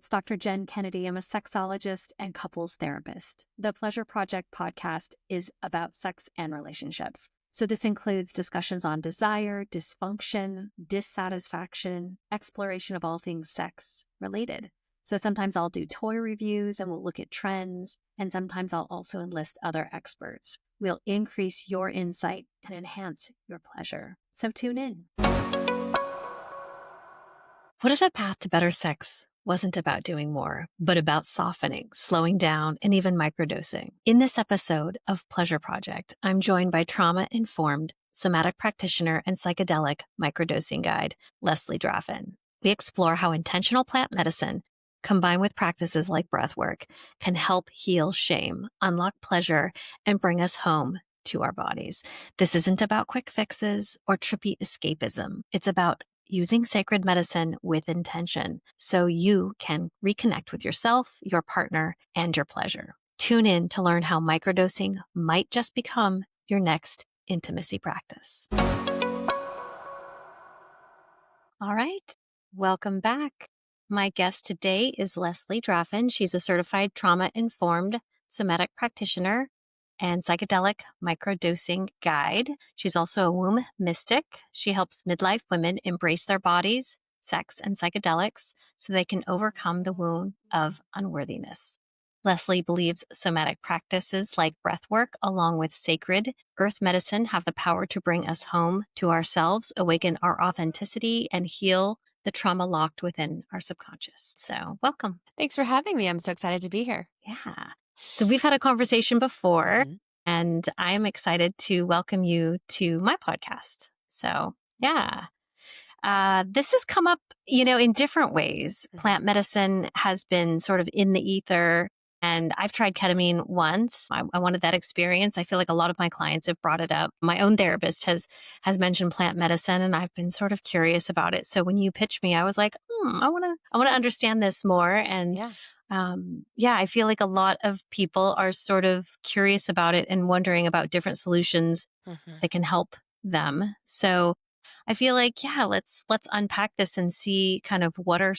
it's Dr. Jenn Kennedy. I'm a sexologist and couples therapist. The Pleasure Project podcast is about sex and relationships. So this includes discussions on desire, dysfunction, dissatisfaction, exploration of all things sex related. So sometimes I'll do toy reviews and we'll look at trends, and sometimes I'll also enlist other experts. We'll increase your insight and enhance your pleasure. So tune in. What if the path to better sex wasn't about doing more, but about softening, slowing down, and even microdosing? In this episode of Pleasure Project, I'm joined by trauma-informed somatic practitioner and psychedelic microdosing guide, Leslie Draffin. We explore how intentional plant medicine, combined with practices like breathwork, can help heal shame, unlock pleasure, and bring us home to our bodies. This isn't about quick fixes or trippy escapism. It's about using sacred medicine with intention so you can reconnect with yourself, your partner, and your pleasure. Tune in to learn how microdosing might just become your next intimacy practice. All right, welcome back. My guest today is Leslie Draffin. She's a certified trauma-informed somatic practitioner and psychedelic microdosing guide. She's also a womb mystic. She helps midlife women embrace their bodies, sex, and psychedelics so they can overcome the wound of unworthiness. Leslie believes somatic practices like breathwork, along with sacred earth medicine, have the power to bring us home to ourselves, awaken our authenticity, and heal the trauma locked within our subconscious. So welcome. Thanks for having me. I'm so excited to be here. Yeah. So we've had a conversation before, Mhm. and I am excited to welcome you to my podcast. So yeah. This has come up, in different ways. Mhm. Plant medicine has been sort of in the ether, and I've tried ketamine once. I wanted that experience. I feel like a lot of my clients have brought it up. My own therapist has mentioned plant medicine, and I've been sort of curious about it. So when you pitched me, I was like, I want to understand this more. And I feel like a lot of people are sort of curious about it and wondering about different solutions that can help them. So I feel like, let's unpack this and see kind of what are,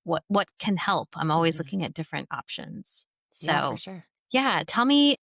what can help. I'm always looking at different options. So Yeah, for sure. tell me,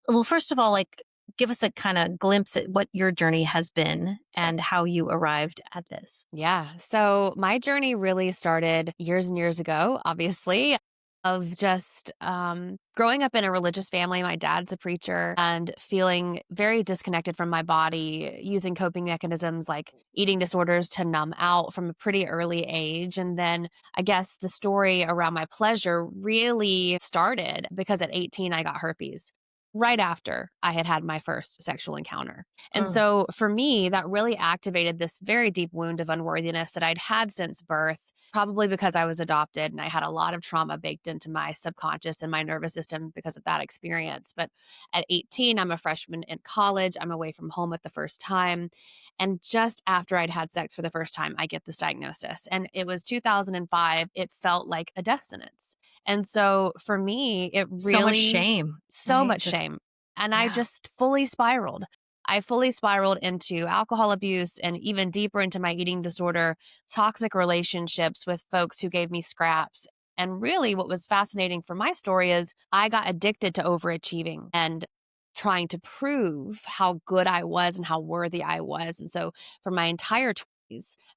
well, first of all, like, give us a kind of glimpse at what your journey has been and how you arrived at this. Yeah. So my journey really started years and years ago, obviously, of just growing up in a religious family. My dad's a preacher and feeling very disconnected from my body, using coping mechanisms like eating disorders to numb out from a pretty early age. And then I guess the story around my pleasure really started because at 18, I got herpes right after I had had my first sexual encounter. And so for me, that really activated this very deep wound of unworthiness that I'd had since birth, probably because I was adopted and I had a lot of trauma baked into my subconscious and my nervous system because of that experience. But at 18, I'm a freshman in college. I'm away from home at the first time. And just after I'd had sex for the first time, I get this diagnosis. And it was 2005. It felt like a death sentence. And so for me, it really So much shame. so right? much Just- shame. And I just fully spiraled. I fully spiraled into alcohol abuse and even deeper into my eating disorder, toxic relationships with folks who gave me scraps. And really, what was fascinating for my story is I got addicted to overachieving and trying to prove how good I was and how worthy I was. And so for my entire 20s,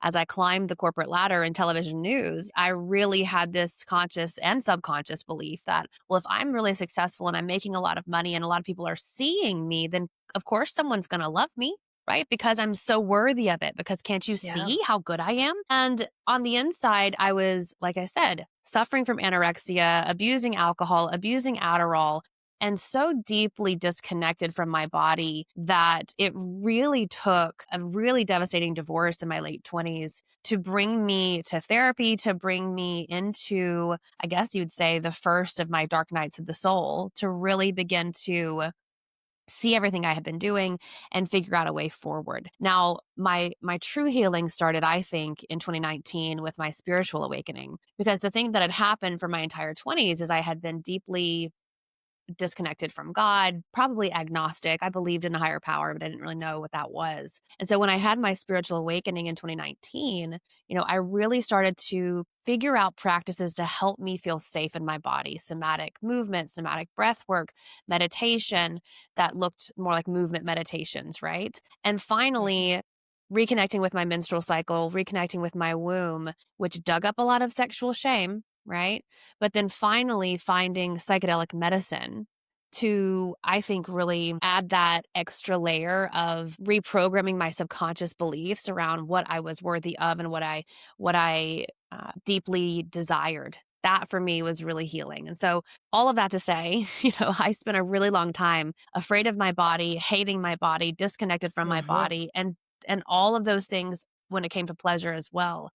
as I climbed the corporate ladder in television news, I really had this conscious and subconscious belief that, well, if I'm really successful and I'm making a lot of money and a lot of people are seeing me, then of course someone's going to love me, right? Because I'm so worthy of it. Because can't you see how good I am? And on the inside, I was, like I said, suffering from anorexia, abusing alcohol, abusing Adderall, and so deeply disconnected from my body that it really took a really devastating divorce in my late 20s to bring me to therapy, to bring me into, I guess you'd say, the first of my dark nights of the soul, to really begin to see everything I had been doing and figure out a way forward. Now, my true healing started, I think, in 2019 with my spiritual awakening, because the thing that had happened for my entire 20s is I had been deeply disconnected from God, probably agnostic. I believed in a higher power, but I didn't really know what that was. And so when I had my spiritual awakening in 2019, I really started to figure out practices to help me feel safe in my body, somatic movement, somatic breath work, meditation that looked more like movement meditations, right? And finally, reconnecting with my menstrual cycle, reconnecting with my womb, which dug up a lot of sexual shame, right? But then finally finding psychedelic medicine to, I think, really add that extra layer of reprogramming my subconscious beliefs around what I was worthy of and what I deeply desired. That for me was really healing. And so all of that to say, I spent a really long time afraid of my body, hating my body, disconnected from my Mhm. body, and all of those things when it came to pleasure as well.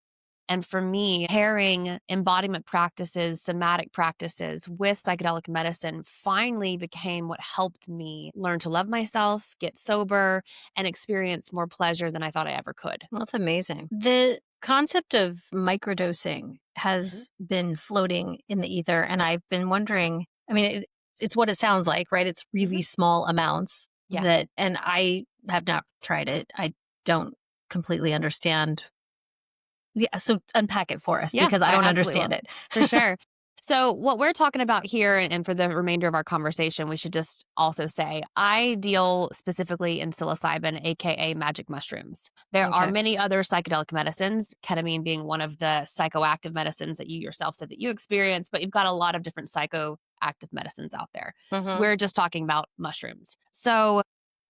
And for me, pairing embodiment practices, somatic practices with psychedelic medicine finally became what helped me learn to love myself, get sober, and experience more pleasure than I thought I ever could. Well, that's amazing. The concept of microdosing Mhm. has been floating in the ether, and I've been wondering. I mean, it's what it sounds like, right? It's Mhm. really small amounts Yeah. and I have not tried it. I don't completely understand. Yeah, so unpack it for us Yeah, because I I don't absolutely understand will. it. For sure. So, what we're talking about here, and for the remainder of our conversation, we should just also say I deal specifically in psilocybin, AKA magic mushrooms. There are Okay. many other psychedelic medicines, ketamine being one of the psychoactive medicines that you yourself said that you experience, but you've got a lot of different psychoactive medicines out there. Mhm. We're just talking about mushrooms. So,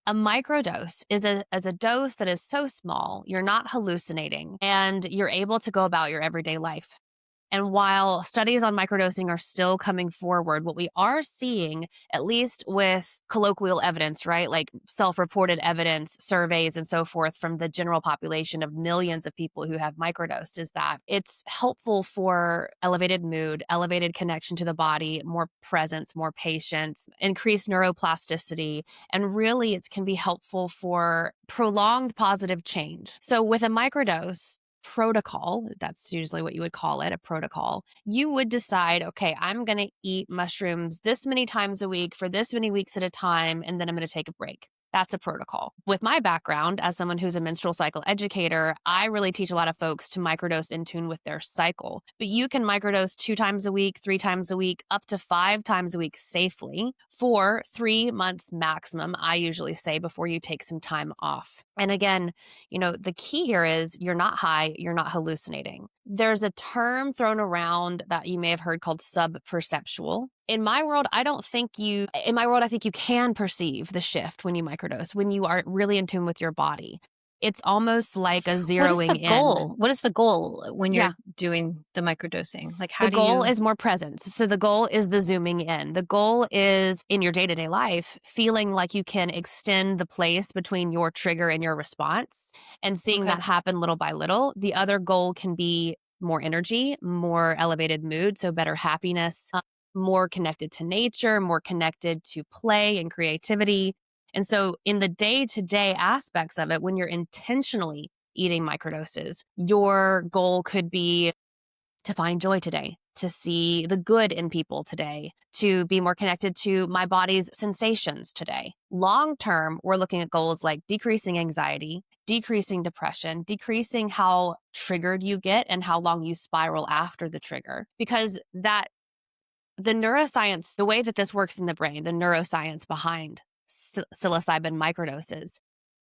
a microdose is a dose that is so small, you're not hallucinating, and you're able to go about your everyday life. And while studies on microdosing are still coming forward, what we are seeing, at least with colloquial evidence, right? Like self-reported evidence, surveys, and so forth from the general population of millions of people who have microdosed, is that it's helpful for elevated mood, elevated connection to the body, more presence, more patience, increased neuroplasticity, and really it can be helpful for prolonged positive change. So with a microdose, protocol, that's usually what you would call it, a protocol, you would decide, okay, I'm going to eat mushrooms this many times a week for this many weeks at a time, and then I'm going to take a break. That's a protocol. With my background as someone who's a menstrual cycle educator, I really teach a lot of folks to microdose in tune with their cycle. But you can microdose 2 times a week, 3 times a week, up to 5 times a week safely for 3 months maximum, I usually say, before you take some time off. And again, the key here is you're not high, you're not hallucinating. There's a term thrown around that you may have heard called subperceptual. In my world, I think you can perceive the shift when you microdose, when you are really in tune with your body. It's almost like a What is the zeroing in. goal? What is the goal when you're Yeah. doing the microdosing? Like, The how do goal you? is more presence. So the goal is the zooming in. The goal is in your day-to-day life, feeling like you can extend the place between your trigger and your response and seeing Okay. that happen little by little. The other goal can be more energy, more elevated mood, so better happiness, more connected to nature, more connected to play and creativity. And so in the day-to-day aspects of it, when you're intentionally eating microdoses, your goal could be to find joy today, to see the good in people today, to be more connected to my body's sensations today. Long term, we're looking at goals like decreasing anxiety, decreasing depression, decreasing how triggered you get and how long you spiral after the trigger. Because the neuroscience, the way that this works in the brain, the neuroscience behind psilocybin microdoses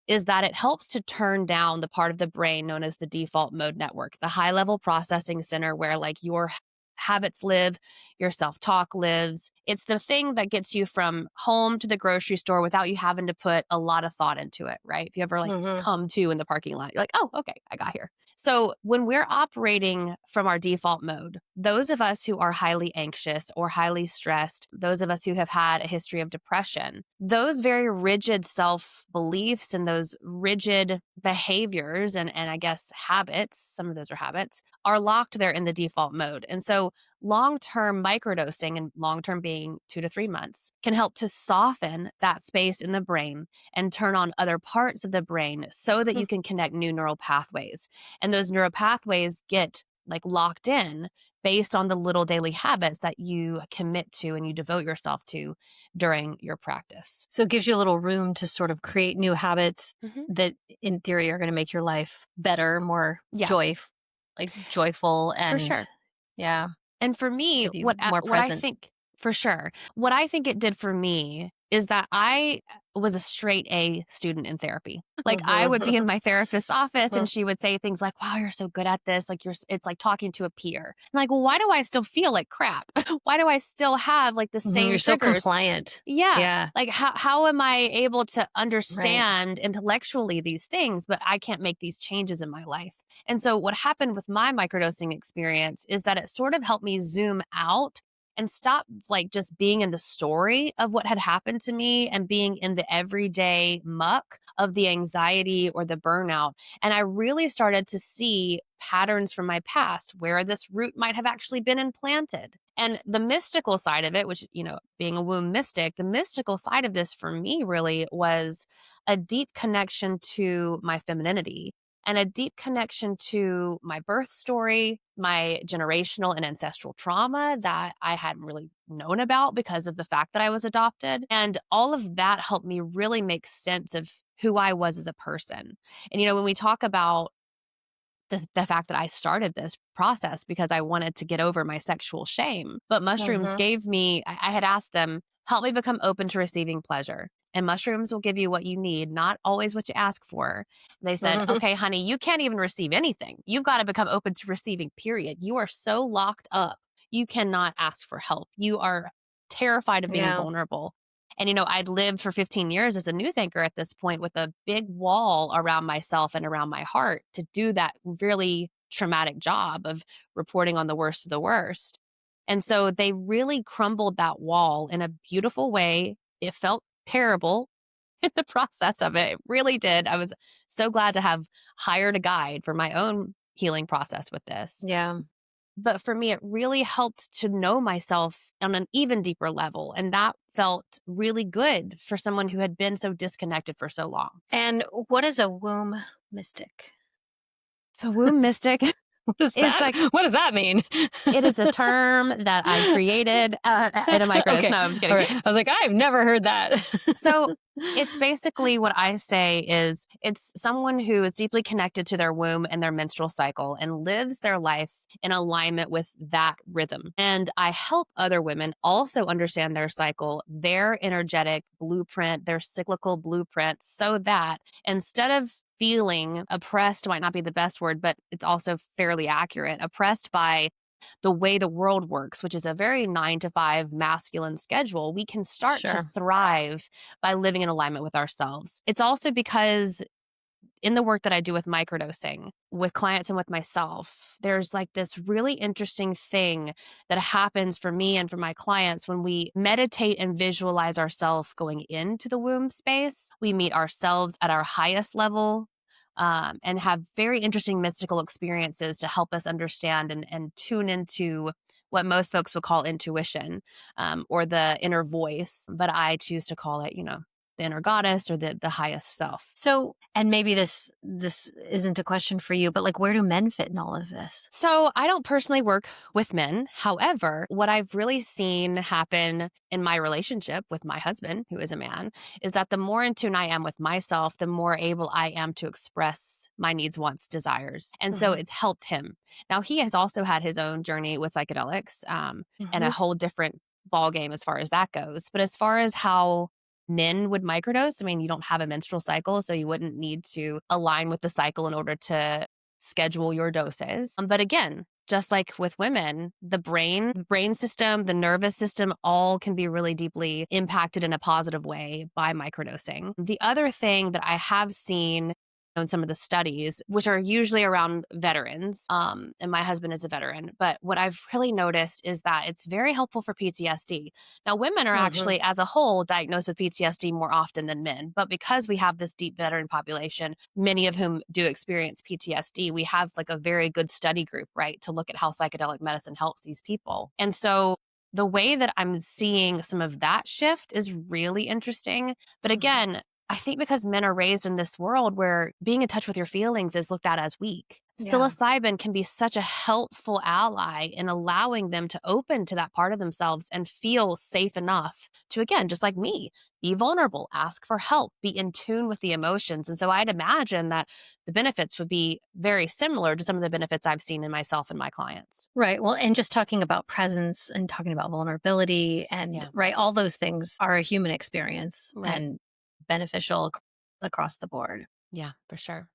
is that it helps to turn down the part of the brain known as the default mode network, the high level processing center where like your habits live, your self-talk lives. It's the thing that gets you from home to the grocery store without you having to put a lot of thought into it, right? If you ever like Mhm. come to in the parking lot, you're like, oh, okay, I got here. So when we're operating from our default mode, those of us who are highly anxious or highly stressed, those of us who have had a history of depression, those very rigid self-beliefs and those rigid behaviors and I guess habits, some of those are habits, are locked there in the default mode. And so long-term microdosing, and long-term being 2 to 3 months, can help to soften that space in the brain and turn on other parts of the brain so that Hmm. you can connect new neural pathways. And those neural pathways get like locked in based on the little daily habits that you commit to and you devote yourself to during your practice. So it gives you a little room to sort of create new habits that in theory are going to make your life better, more Yeah, joyful for and sure. yeah, And for me, give you more what I present. think for sure, what I think it did for me is that I was a straight A student in therapy. Like I would be in my therapist's office and she would say things like, "Wow, you're so good at this." Like it's like talking to a peer. I'm like, "Well, why do I still feel like crap? Why do I still have like the You're same so triggers?" compliant. Yeah. Yeah, Like how am I able to right. understand intellectually these things, but I can't make these changes in my life? And so what happened with my microdosing experience is that it sort of helped me zoom out and stop like just being in the story of what had happened to me and being in the everyday muck of the anxiety or the burnout. And I really started to see patterns from my past where this root might have actually been implanted. And the mystical side of it, which, being a womb mystic, the mystical side of this for me really was a deep connection to my femininity and a deep connection to my birth story, my generational and ancestral trauma that I hadn't really known about because of the fact that I was adopted. And all of that helped me really make sense of who I was as a person. And, when we talk about the fact that I started this process because I wanted to get over my sexual shame. But mushrooms gave me, I had asked them, help me become open to receiving pleasure. And mushrooms will give you what you need, not always what you ask for. And they said, okay, honey, you can't even receive anything. You've got to become open to receiving, period. You are so locked up. You cannot ask for help. You are terrified of being Yeah. vulnerable. And, I'd lived for 15 years as a news anchor at this point with a big wall around myself and around my heart to do that really traumatic job of reporting on the worst of the worst. And so they really crumbled that wall in a beautiful way. It felt terrible in the process of it. It really did. I was so glad to have hired a guide for my own healing process with this. Yeah. But for me, it really helped to know myself on an even deeper level. And that felt really good for someone who had been so disconnected for so long. And what is a womb mystic? So, womb mystic What is is that? like, What does that mean? it is a term that I created in a microdose. Okay. No, I'm just kidding. All right. I was like, I've never heard that. So it's basically what I say is it's someone who is deeply connected to their womb and their menstrual cycle and lives their life in alignment with that rhythm. And I help other women also understand their cycle, their energetic blueprint, their cyclical blueprint, so that instead of feeling oppressed, might not be the best word, but it's also fairly accurate, oppressed by the way the world works, which is a very 9 to 5 masculine schedule, we can start to Sure. thrive by living in alignment with ourselves. It's also because in the work that I do with microdosing, with clients and with myself, there's like this really interesting thing that happens for me and for my clients when we meditate and visualize ourselves going into the womb space. We meet ourselves at our highest level. And have very interesting mystical experiences to help us understand and tune into what most folks would call intuition or the inner voice. But I choose to call it, the inner goddess or the highest self. So, and maybe this isn't a question for you, but like, where do men fit in all of this? So I don't personally work with men. However, what I've really seen happen in my relationship with my husband, who is a man, is that the more in tune I am with myself, the more able I am to express my needs, wants, desires. And so it's helped him. Now, he has also had his own journey with psychedelics and a whole different ball game as far as that goes. But as far as how men would microdose, I mean, you don't have a menstrual cycle, so you wouldn't need to align with the cycle in order to schedule your doses. But again, just like with women, the brain system, the nervous system, all can be really deeply impacted in a positive way by microdosing. The other thing that I have seen in some of the studies, which are usually around veterans, and my husband is a veteran, but what I've really noticed is that it's very helpful for PTSD. Now, women are actually, as a whole, diagnosed with PTSD more often than men, but because we have this deep veteran population, many of whom do experience PTSD, we have like a very good study group, right, to look at how psychedelic medicine helps these people. And so the way that I'm seeing some of that shift is really interesting. But again, I think because men are raised in this world where being in touch with your feelings is looked at as weak. Yeah. psilocybin can be such a helpful ally in allowing them to open to that part of themselves and feel safe enough to, again, just like me, be vulnerable, ask for help, be in tune with the emotions. And so I'd imagine that the benefits would be very similar to some of the benefits I've seen in myself and my clients. Right. Well, and just talking about presence and talking about vulnerability and Yeah. right, all those things are a human experience Right. and beneficial across the board. Yeah, for sure.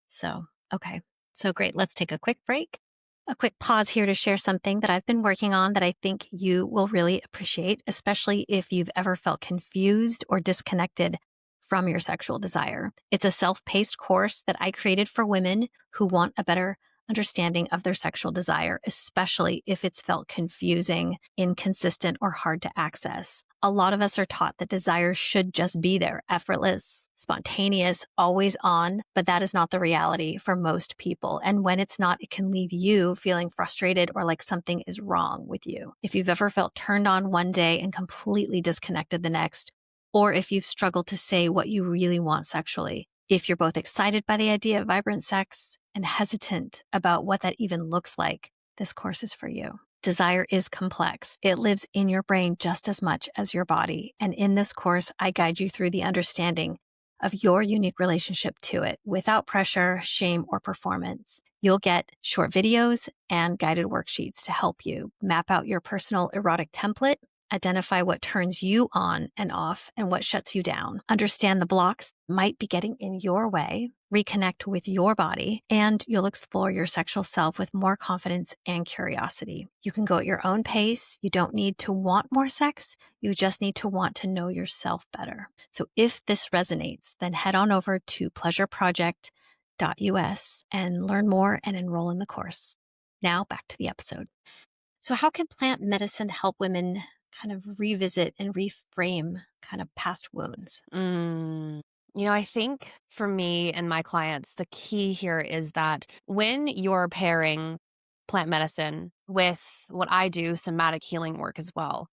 So, okay. So great. Let's take a quick break. A quick pause here to share something that I've been working on that I think you will really appreciate, especially if you've ever felt confused or disconnected from your sexual desire. It's a self-paced course that I created for women who want a better understanding of their sexual desire, especially if it's felt confusing, inconsistent, or hard to access. A lot of us are taught that desire should just be there, effortless, spontaneous, always on, but that is not the reality for most people. And when it's not, it can leave you feeling frustrated or like something is wrong with you. If you've ever felt turned on one day and completely disconnected the next, or if you've struggled to say what you really want sexually, if you're both excited by the idea of vibrant sex and hesitant about what that even looks like, this course is for you. Desire is complex. It lives in your brain just as much as your body. And in this course, I guide you through the understanding of your unique relationship to it without pressure, shame, or performance. You'll get short videos and guided worksheets to help you map out your personal erotic template, identify what turns you on and off and what shuts you down, understand the blocks that might be getting in your way, reconnect with your body, and you'll explore your sexual self with more confidence and curiosity. You can go at your own pace. You don't need to want more sex. You just need to want to know yourself better. So if this resonates, then head on over to pleasureproject.us and learn more and enroll in the course. Now back to the episode. So how can plant medicine help women kind of revisit and reframe kind of past wounds? Mm. I think for me and my clients, the key here is that when you're pairing plant medicine with what I do, somatic healing work as well,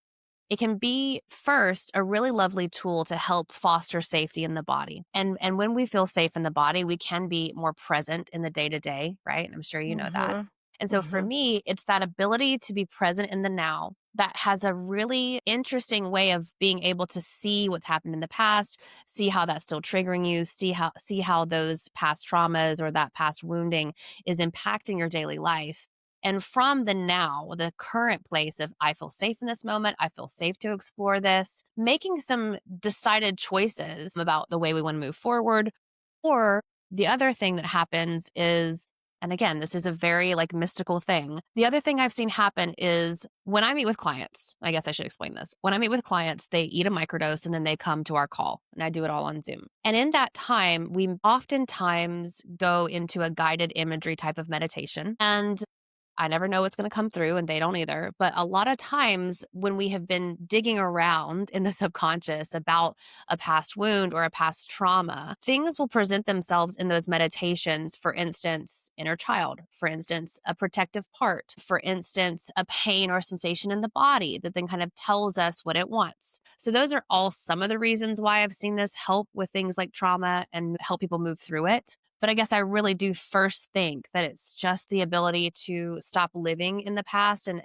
it can be first a really lovely tool to help foster safety in the body. And when we feel safe in the body, we can be more present in the day-to-day, right? And I'm sure you know that. Mm-hmm. And so for me, it's that ability to be present in the now that has a really interesting way of being able to see what's happened in the past, see how that's still triggering you, see how those past traumas or that past wounding is impacting your daily life. And from the now, the current place of I feel safe in this moment, I feel safe to explore this, making some decided choices about the way we want to move forward. Or the other thing that happens is, and again, this is a very like mystical thing. The other thing I've seen happen is when I meet with clients, I guess I should explain this. When I meet with clients, they eat a microdose and then they come to our call, and I do it all on Zoom. And in that time, we oftentimes go into a guided imagery type of meditation. And I never know what's going to come through, and they don't either. But a lot of times when we have been digging around in the subconscious about a past wound or a past trauma, things will present themselves in those meditations. For instance, inner child, for instance, a protective part, for instance, a pain or sensation in the body that then kind of tells us what it wants. So those are all some of the reasons why I've seen this help with things like trauma and help people move through it. But I guess I really do first think that it's just the ability to stop living in the past and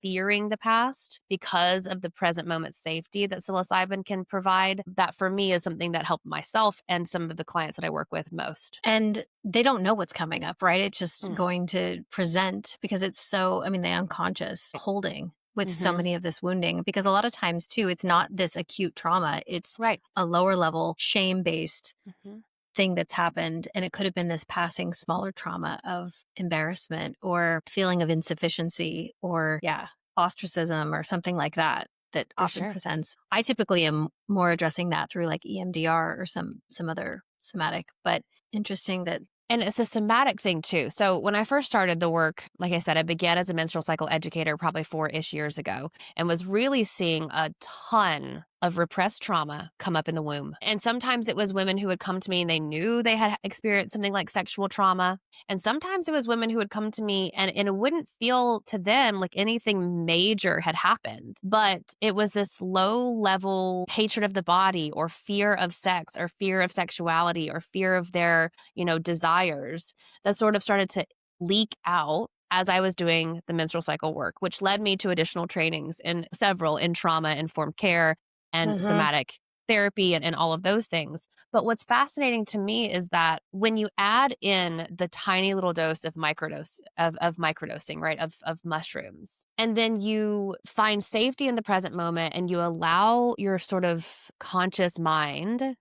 fearing the past because of the present moment safety that psilocybin can provide. That for me is something that helped myself and some of the clients that I work with most. And they don't know what's coming up, right? It's just Mm. going to present because it's so, I mean, the unconscious holding with so Mhm. many of this wounding. Because a lot of times, too, it's not this acute trauma, it's Right. a lower level shame based Mhm. thing that's happened. And it could have been this passing smaller trauma of embarrassment or feeling of insufficiency or, yeah, ostracism or something like that that For often sure. presents. I typically am more addressing that through like EMDR or some other somatic, but interesting that. And it's the somatic thing too. So when I first started the work, like I said, I began as a menstrual cycle educator probably 4-ish years ago and was really seeing a ton of repressed trauma come up in the womb. And sometimes it was women who would come to me and they knew they had experienced something like sexual trauma. And sometimes it was women who would come to me and it wouldn't feel to them like anything major had happened, but it was this low level hatred of the body or fear of sex or fear of sexuality or fear of their desires that sort of started to leak out as I was doing the menstrual cycle work, which led me to additional trainings in several in trauma informed care and Mm-hmm. somatic therapy and all of those things. But what's fascinating to me is that when you add in the tiny little dose of microdosing, right, of mushrooms, and then you find safety in the present moment and you allow your sort of conscious mind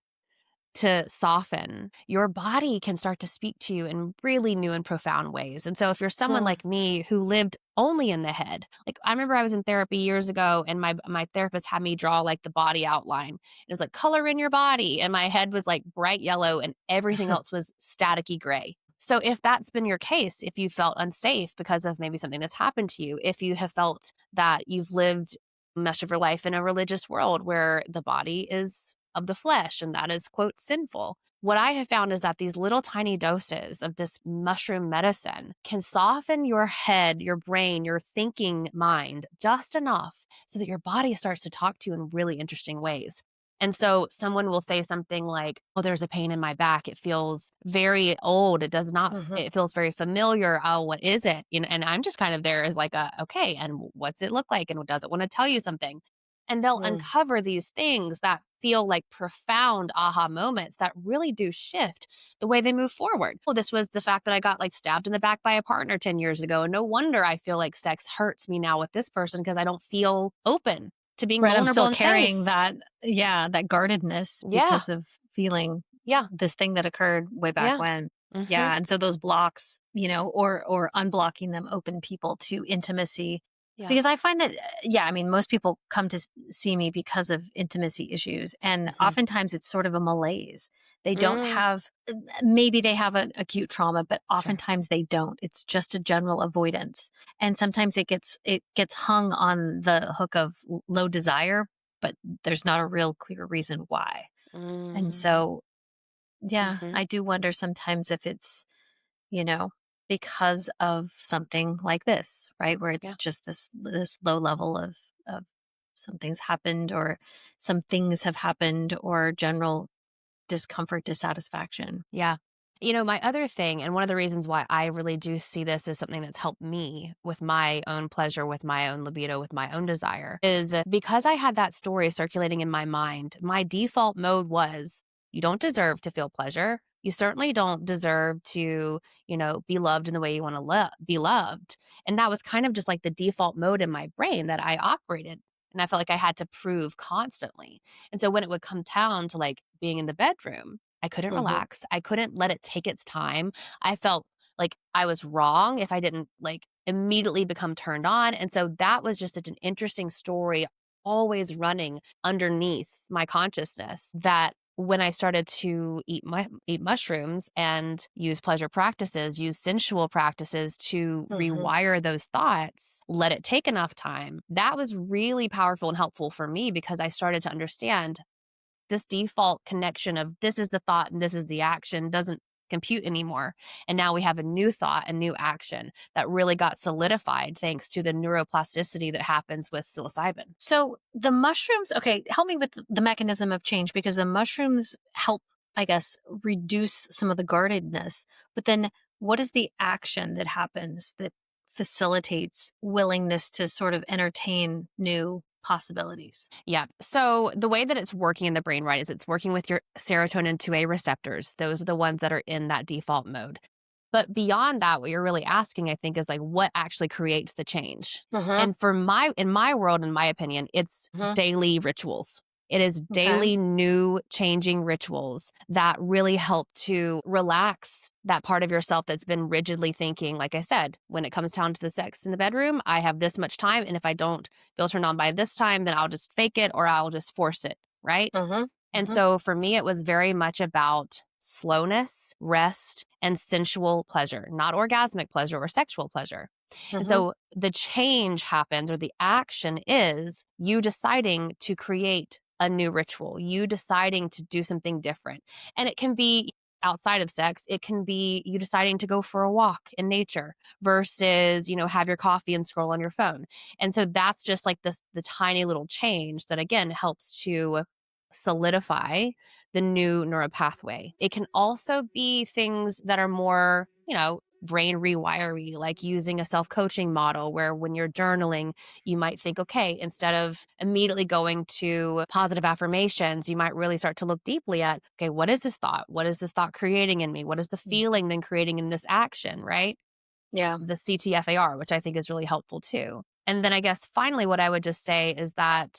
to soften, your body can start to speak to you in really new and profound ways. And so if you're someone like me who lived only in the head, like I remember I was in therapy years ago and my therapist had me draw like the body outline. It was like color in your body and my head was like bright yellow and everything else was staticky gray. So if that's been your case, if you felt unsafe because of maybe something that's happened to you, if you have felt that you've lived much of your life in a religious world where the body is of the flesh and that is, quote, sinful. What I have found is that these little tiny doses of this mushroom medicine can soften your head, your brain, your thinking mind just enough so that your body starts to talk to you in really interesting ways. And so someone will say something like, oh, there's a pain in my back. It feels very old. It does not, Mm-hmm. it feels very familiar. Oh, what is it? And I'm just kind of there as like, okay, and what's it look like? And does it want to tell you something? And they'll uncover these things that feel like profound aha moments that really do shift the way they move forward. Well, this was the fact that I got like stabbed in the back by a partner 10 years ago. And no wonder I feel like sex hurts me now with this person because I don't feel open to being Right. I'm vulnerable still and carrying safe. that guardedness Yeah. because of feeling Yeah. this thing that occurred way back Yeah. when. Hmm. Yeah. And so those blocks, or unblocking them open people to intimacy. Yeah. Because I find that, I mean, most people come to see me because of intimacy issues. And Hmm. oftentimes it's sort of a malaise. They don't Mm, have, maybe they have an acute trauma, but sure. oftentimes they don't. It's just a general avoidance. And sometimes it gets hung on the hook of low desire, but there's not a real clear reason why. And Mm, so, yeah, hmm. I do wonder sometimes if it's, you know, because of something like this, right? Where Yeah. it's just this low level of something's happened or some things have happened or general discomfort, dissatisfaction. Yeah. My other thing, and one of the reasons why I really do see this as something that's helped me with my own pleasure, with my own libido, with my own desire, is because I had that story circulating in my mind, my default mode was you don't deserve to feel pleasure. You certainly don't deserve to, be loved in the way you want to be loved. And that was kind of just like the default mode in my brain that I operated. And I felt like I had to prove constantly. And so when it would come down to like being in the bedroom, I couldn't Hmm. relax. I couldn't let it take its time. I felt like I was wrong if I didn't like immediately become turned on. And so that was just such an interesting story always running underneath my consciousness that when I started to eat mushrooms and use pleasure practices, use sensual practices to Hmm. rewire those thoughts, let it take enough time. That was really powerful and helpful for me because I started to understand this default connection of this is the thought and this is the action doesn't compute anymore. And now we have a new thought, a new action that really got solidified thanks to the neuroplasticity that happens with psilocybin. So the mushrooms, okay, help me with the mechanism of change because the mushrooms help, I guess, reduce some of the guardedness. But then what is the action that happens that facilitates willingness to sort of entertain new possibilities? Yeah. So the way that it's working in the brain, right, is it's working with your serotonin 2A receptors. Those are the ones that are in that default mode. But beyond that, what you're really asking, I think, is like what actually creates the change. Uh-huh. And in my world, in my opinion, it's Uh-huh. daily rituals. It is Okay. daily new changing rituals that really help to relax that part of yourself that's been rigidly thinking, like I said, when it comes down to the sex in the bedroom, I have this much time. And if I don't feel turned on by this time, then I'll just fake it or I'll just force it. Right. Uh-huh. And Uh-huh. so for me, it was very much about slowness, rest, and sensual pleasure, not orgasmic pleasure or sexual pleasure. And Uh-huh. so the change happens, or the action is you deciding to create a new ritual, you deciding to do something different. And it can be outside of sex, it can be you deciding to go for a walk in nature versus, have your coffee and scroll on your phone. And so that's just like the tiny little change that again helps to solidify the new neural pathway. It can also be things that are more, brain rewiring, like using a self-coaching model where when you're journaling, you might think, okay, instead of immediately going to positive affirmations, you might really start to look deeply at, okay, what is this thought? What is this thought creating in me? What is the feeling then creating in this action, right? Yeah. The CTFAR, which I think is really helpful too. And then I guess finally, what I would just say is that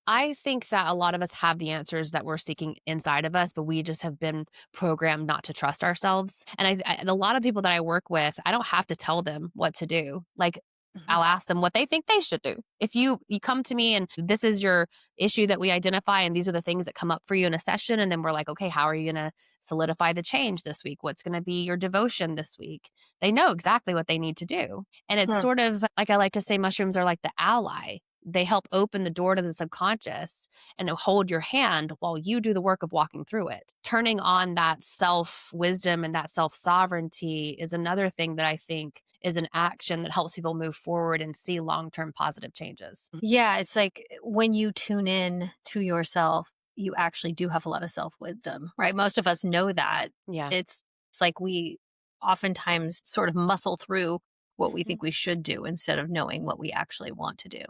I think that a lot of us have the answers that we're seeking inside of us, but we just have been programmed not to trust ourselves. And a lot of people that I work with, I don't have to tell them what to do. Like, I'll ask them what they think they should do. If you come to me and this is your issue that we identify, and these are the things that come up for you in a session, and then we're like, okay, how are you going to solidify the change this week? What's going to be your devotion this week? They know exactly what they need to do. And it's sort of like, I like to say mushrooms are like the ally. They help open the door to the subconscious and hold your hand while you do the work of walking through it. Turning on that self-wisdom and that self-sovereignty is another thing that I think is an action that helps people move forward and see long-term positive changes. Yeah, it's like when you tune in to yourself, you actually do have a lot of self-wisdom, right? Most of us know that. Yeah. It's like we oftentimes sort of muscle through what we think we should do instead of knowing what we actually want to do.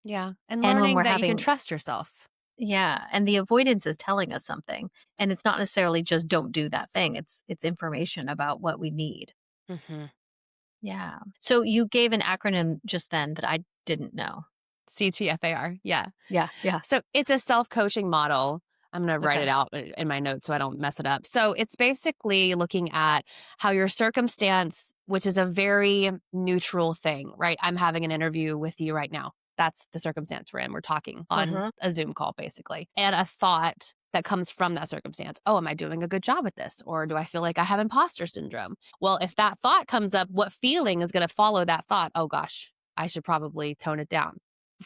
Yeah. And And when learning we're that you can having trust yourself. Yeah, and the avoidance is telling us something. And it's not necessarily just don't do that thing. It's information about what we need. Mm-hmm. Yeah. So you gave an acronym just then that I didn't know. CTFAR. Yeah. Yeah, yeah. So it's a self-coaching model. I'm going to write Okay. it out in my notes so I don't mess it up. So it's basically looking at how your circumstance, which is a very neutral thing, right? I'm having an interview with you right now. That's the circumstance we're in. We're talking on a Zoom call, basically. And a thought that comes from that circumstance. Oh, am I doing a good job at this? Or do I feel like I have imposter syndrome? Well, if that thought comes up, what feeling is going to follow that thought? Oh gosh, I should probably tone it down.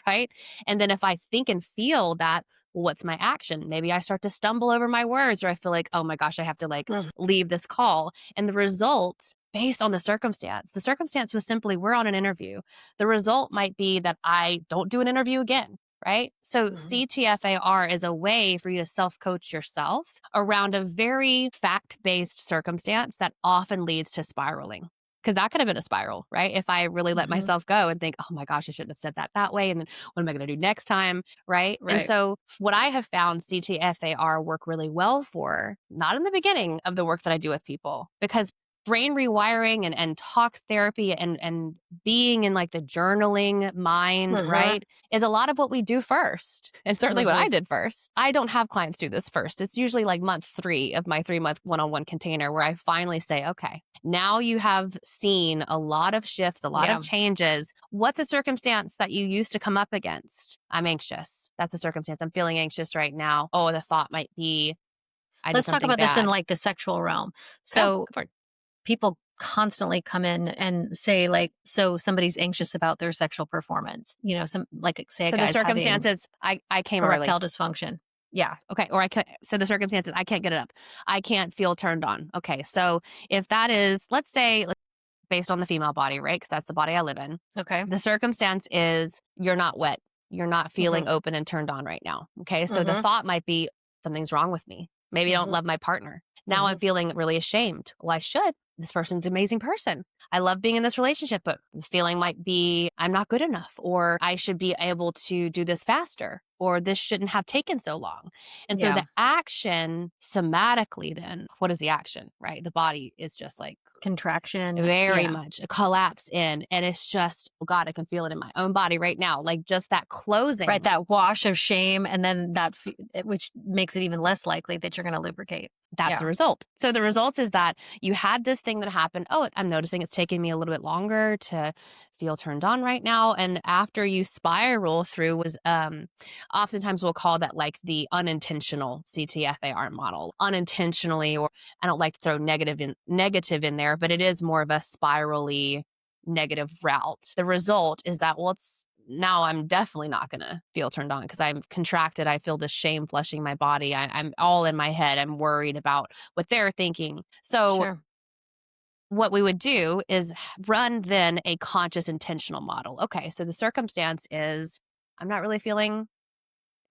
Right. And then if I think and feel that, well, what's my action? Maybe I start to stumble over my words, or I feel like, oh my gosh, I have to leave this call. And the result, based on the circumstance was simply we're on an interview. The result might be that I don't do an interview again. Right. So CTFAR is a way for you to self-coach yourself around a very fact-based circumstance that often leads to spiraling. Because that could have been a spiral, right? If I really let myself go and think, oh my gosh, I shouldn't have said that way. And then what am I going to do next time? Right. And so what I have found CTFAR work really well for, not in the beginning of the work that I do with people, because brain rewiring and talk therapy and being in like the journaling mind, right, is a lot of what we do first. And certainly what I did first. I don't have clients do this first. It's usually like month 3 of my 3-month one-on-one container where I finally say, okay, now you have seen a lot of shifts, a lot of changes. What's a circumstance that you used to come up against? I'm anxious. That's a circumstance. I'm feeling anxious right now. Oh, the thought might be, Let's talk about this in like the sexual realm. So people constantly come in and say like, so somebody's anxious about their sexual performance. You know, some like say a so guy's the circumstances, I came erectile early. dysfunction. Yeah. Okay. Or so the circumstances, I can't get it up. I can't feel turned on. Okay. So if that is, let's say, based on the female body, right? Because that's the body I live in. Okay. The circumstance is you're not wet. You're not feeling open and turned on right now. Okay. So the thought might be something's wrong with me. Maybe I don't love my partner. Now I'm feeling really ashamed. Well, I should. This person's an amazing person. I love being in this relationship, but the feeling might be I'm not good enough, or I should be able to do this faster, or this shouldn't have taken so long. And so the action somatically then, what is the action, right? The body is just like contraction. Very much a collapse in. And it's just, oh God, I can feel it in my own body right now. Like just that closing. Right. That wash of shame. And then which makes it even less likely that you're going to lubricate. That's the result. So the result is that you had this thing that happened. Oh, I'm noticing it's taking me a little bit longer to feel turned on right now. And after you spiral through was, oftentimes we'll call that like the unintentional CTFAR model. Unintentionally, or I don't like to throw negative in there, but it is more of a spirally negative route. The result is that, well, now I'm definitely not going to feel turned on because I'm contracted. I feel this shame flushing my body. I'm all in my head. I'm worried about what they're thinking. So what we would do is run then a conscious intentional model. Okay, so the circumstance is I'm not really feeling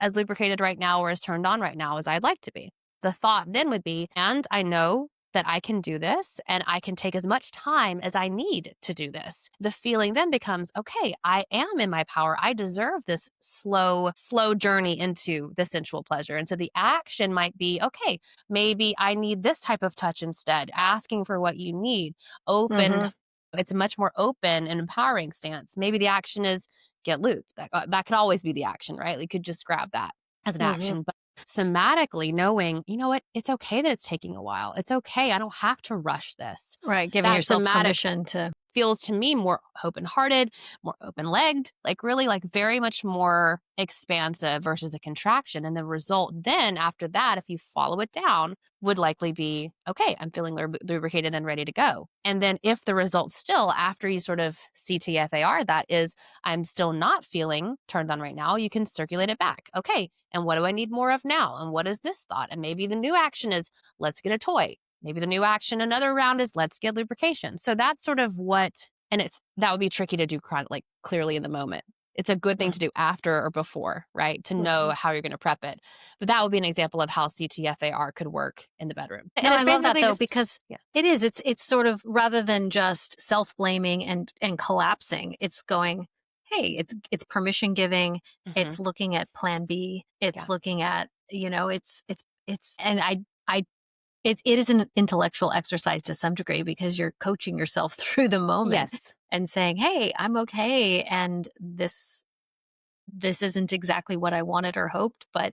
as lubricated right now or as turned on right now as I'd like to be. The thought then would be, and I know that I can do this and I can take as much time as I need to do this. The feeling then becomes, okay, I am in my power. I deserve this slow journey into the sensual pleasure. And so the action might be, okay, maybe I need this type of touch instead, asking for what you need, open. It's a much more open and empowering stance. Maybe the action is get lubed. That could always be the action, right? You could just grab that as an action. But somatically knowing, you know what, it's okay that it's taking a while. It's okay. I don't have to rush this. Right. Giving That yourself somatic permission to. feels to me more open-hearted, more open-legged, like really like very much more expansive versus a contraction. And the result then after that, if you follow it down, would likely be, okay, I'm feeling lubricated and ready to go. And then if the result still after you sort of CTFAR, that is, I'm still not feeling turned on right now, you can circulate it back. Okay, and what do I need more of now? And what is this thought? And maybe the new action is, let's get a toy. Maybe the new action, another round is let's get lubrication. So that's sort of what, and that would be tricky to do like clearly in the moment. It's a good thing to do after or before, right? To know how you're going to prep it. But that would be an example of how CTFAR could work in the bedroom. No, I love that though, because it's sort of, rather than just self-blaming and collapsing, it's going, hey, it's permission giving. It's looking at plan B. It's looking at, and it is an intellectual exercise to some degree because you're coaching yourself through the moment and saying, hey, I'm okay. And this isn't exactly what I wanted or hoped, but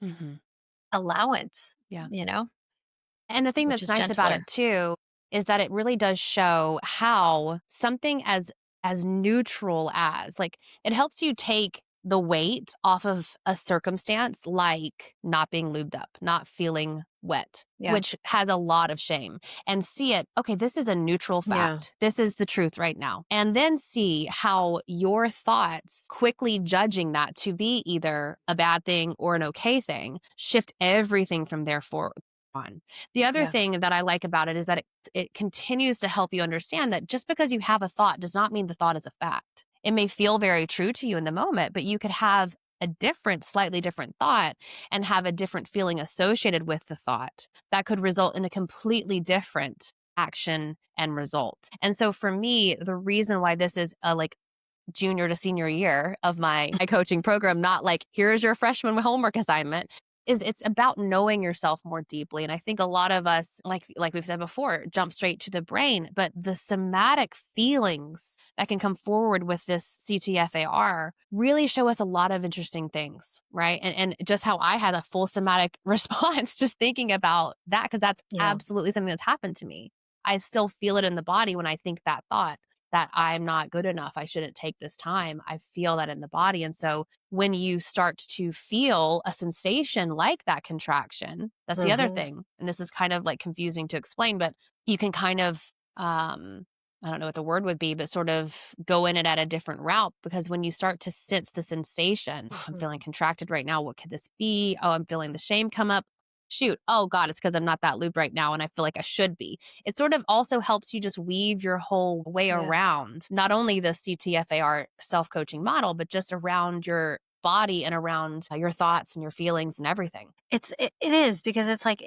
allowance, And the thing that's nice about it too, is that it really does show how something as neutral as, like, it helps you take the weight off of a circumstance like not being lubed up, not feeling wet, which has a lot of shame, and see it, okay, this is a neutral fact. This is the truth right now. And then see how your thoughts, quickly judging that to be either a bad thing or an okay thing, shift everything from there forward. On. The other thing that I like about it is that it continues to help you understand that just because you have a thought does not mean the thought is a fact. It may feel very true to you in the moment, but you could have a slightly different thought and have a different feeling associated with the thought that could result in a completely different action and result. And so for me, the reason why this is a like junior to senior year of my coaching program, not like, here's your freshman homework assignment, is it's about knowing yourself more deeply. And I think a lot of us, like we've said before, jump straight to the brain, but the somatic feelings that can come forward with this CTFAR really show us a lot of interesting things, right? And just how I had a full somatic response just thinking about that, because that's absolutely something that's happened to me. I still feel it in the body when I think that thought, that I'm not good enough, I shouldn't take this time. I feel that in the body. And so when you start to feel a sensation like that contraction, that's the other thing. And this is kind of like confusing to explain, but you can kind of, I don't know what the word would be, but sort of go in it at a different route, because when you start to sense the sensation, I'm feeling contracted right now. What could this be? Oh, I'm feeling the shame come up. Shoot, oh God, it's because I'm not that lubed right now and I feel like I should be. It sort of also helps you just weave your whole way around not only the CTFAR self-coaching model, but just around your body and around your thoughts and your feelings and everything. It is, because it's like,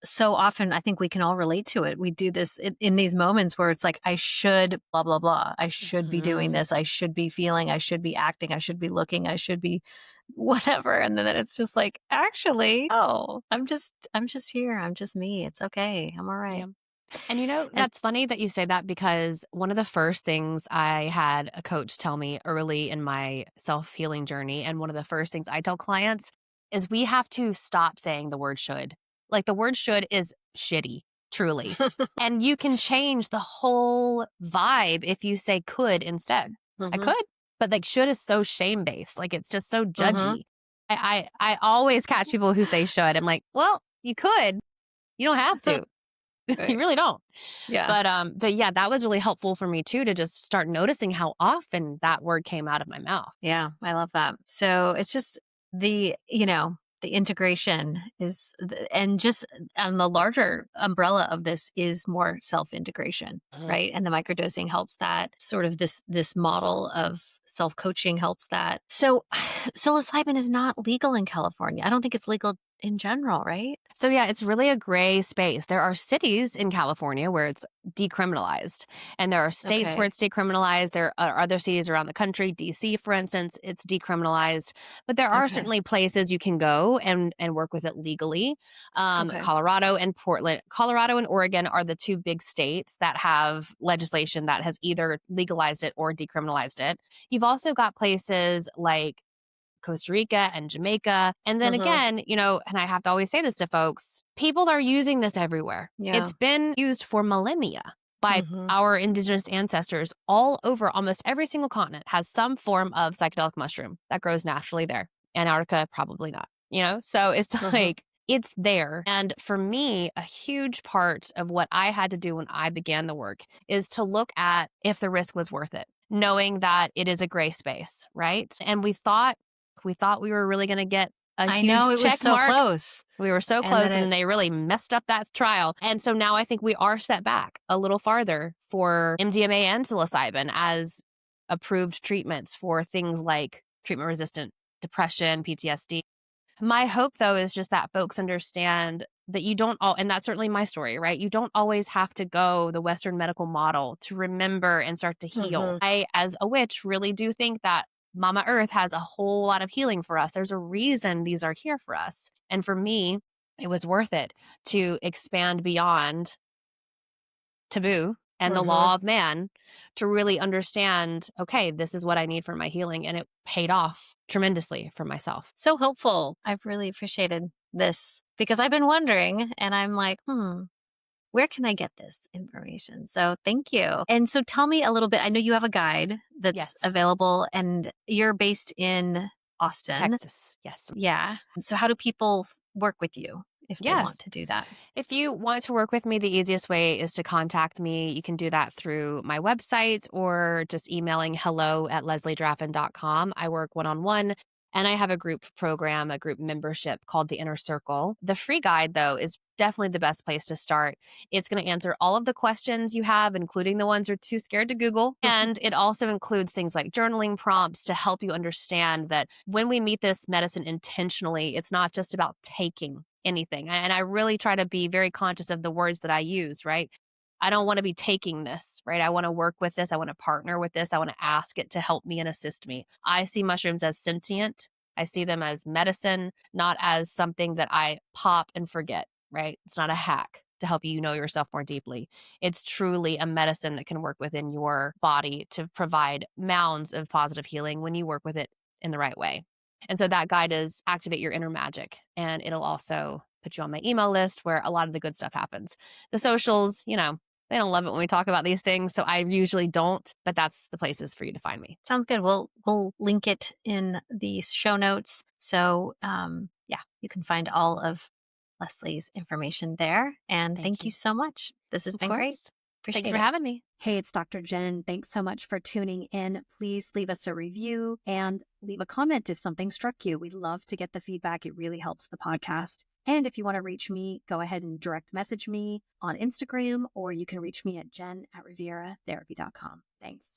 so often I think we can all relate to it. We do this in these moments where it's like, I should blah, blah, blah. I should be doing this. I should be feeling, I should be acting, I should be looking, I should be whatever. And then it's just like, actually, I'm just here. I'm just me. It's okay. I'm all right. And that's funny that you say that, because one of the first things I had a coach tell me early in my self-healing journey, and one of the first things I tell clients, is we have to stop saying the word should. Like, the word should is shitty, truly. And you can change the whole vibe if you say could instead. I could. But like, should is so shame-based. Like, it's just so judgy. I always catch people who say should. I'm like, well, you could. You don't have to. You really don't. Yeah. But yeah, that was really helpful for me too, to just start noticing how often that word came out of my mouth. Yeah, I love that. So it's just the integration is, and just on the larger umbrella of this is more self-integration, right? And the microdosing helps that. Sort of this model of self-coaching helps that. So psilocybin is not legal in California. I don't think it's legal in general, right? So yeah, it's really a gray space. There are cities in California where it's decriminalized, and there are states where Okay. it's decriminalized. There are other cities around the country, DC, for instance, it's decriminalized. But there are Okay. certainly places you can go and work with it legally. Okay. Colorado and Portland, Colorado and Oregon are the two big states that have legislation that has either legalized it or decriminalized it. You've also got places like Costa Rica and Jamaica. And then Mm-hmm. again, and I have to always say this to folks, people are using this everywhere. Yeah. It's been used for millennia by Mm-hmm. our indigenous ancestors all over almost every single continent has some form of psychedelic mushroom that grows naturally there. Antarctica, probably not, So it's Uh-huh. like, it's there. And for me, a huge part of what I had to do when I began the work is to look at if the risk was worth it, knowing that it is a gray space, right? And we were really going to get a I huge know it was check so mark. close. We were so And close, then and it, they really messed up that trial. And so now I think we are set back a little farther for MDMA and psilocybin as approved treatments for things like treatment-resistant depression, PTSD. My hope, though, is just that folks understand that you don't all, and that's certainly my story, right? You don't always have to go the Western medical model to remember and start to heal. Mhm. I, as a witch, really do think that Mama Earth has a whole lot of healing for us. There's a reason these are here for us. And for me, it was worth it to expand beyond taboo and the Mhm. law of man to really understand, okay, this is what I need for my healing. And it paid off tremendously for myself. So helpful. I've really appreciated this because I've been wondering and I'm like, where can I get this information? So thank you. And so tell me a little bit. I know you have a guide that's Yes. available and you're based in Austin. Texas. Yes. Yeah. So how do people work with you if they Yes. want to do that? If you want to work with me, the easiest way is to contact me. You can do that through my website or just emailing hello@lesliedraffin.com. I work one-on-one. And I have a group program, a group membership called the Inner Circle. The free guide, though, is definitely the best place to start. It's going to answer all of the questions you have, including the ones you're too scared to Google. And it also includes things like journaling prompts to help you understand that when we meet this medicine intentionally, it's not just about taking anything. And I really try to be very conscious of the words that I use, right? I don't want to be taking this, right? I want to work with this. I want to partner with this. I want to ask it to help me and assist me. I see mushrooms as sentient. I see them as medicine, not as something that I pop and forget, right? It's not a hack to help you know yourself more deeply. It's truly a medicine that can work within your body to provide mounds of positive healing when you work with it in the right way. And so that guide is Activate Your Inner Magic. And it'll also put you on my email list where a lot of the good stuff happens. The socials, they don't love it when we talk about these things, so I usually don't, but that's the places for you to find me. Sounds good. We'll link it in the show notes. So yeah, you can find all of Leslie's information there. And thank you so much. This has been great. Appreciate Thanks for it. having me. Hey, it's Dr. Jenn. Thanks so much for tuning in. Please leave us a review and leave a comment if something struck you. We love to get the feedback. It really helps the podcast. And if you want to reach me, go ahead and direct message me on Instagram, or you can reach me at jen@rivieratherapy.com. Thanks.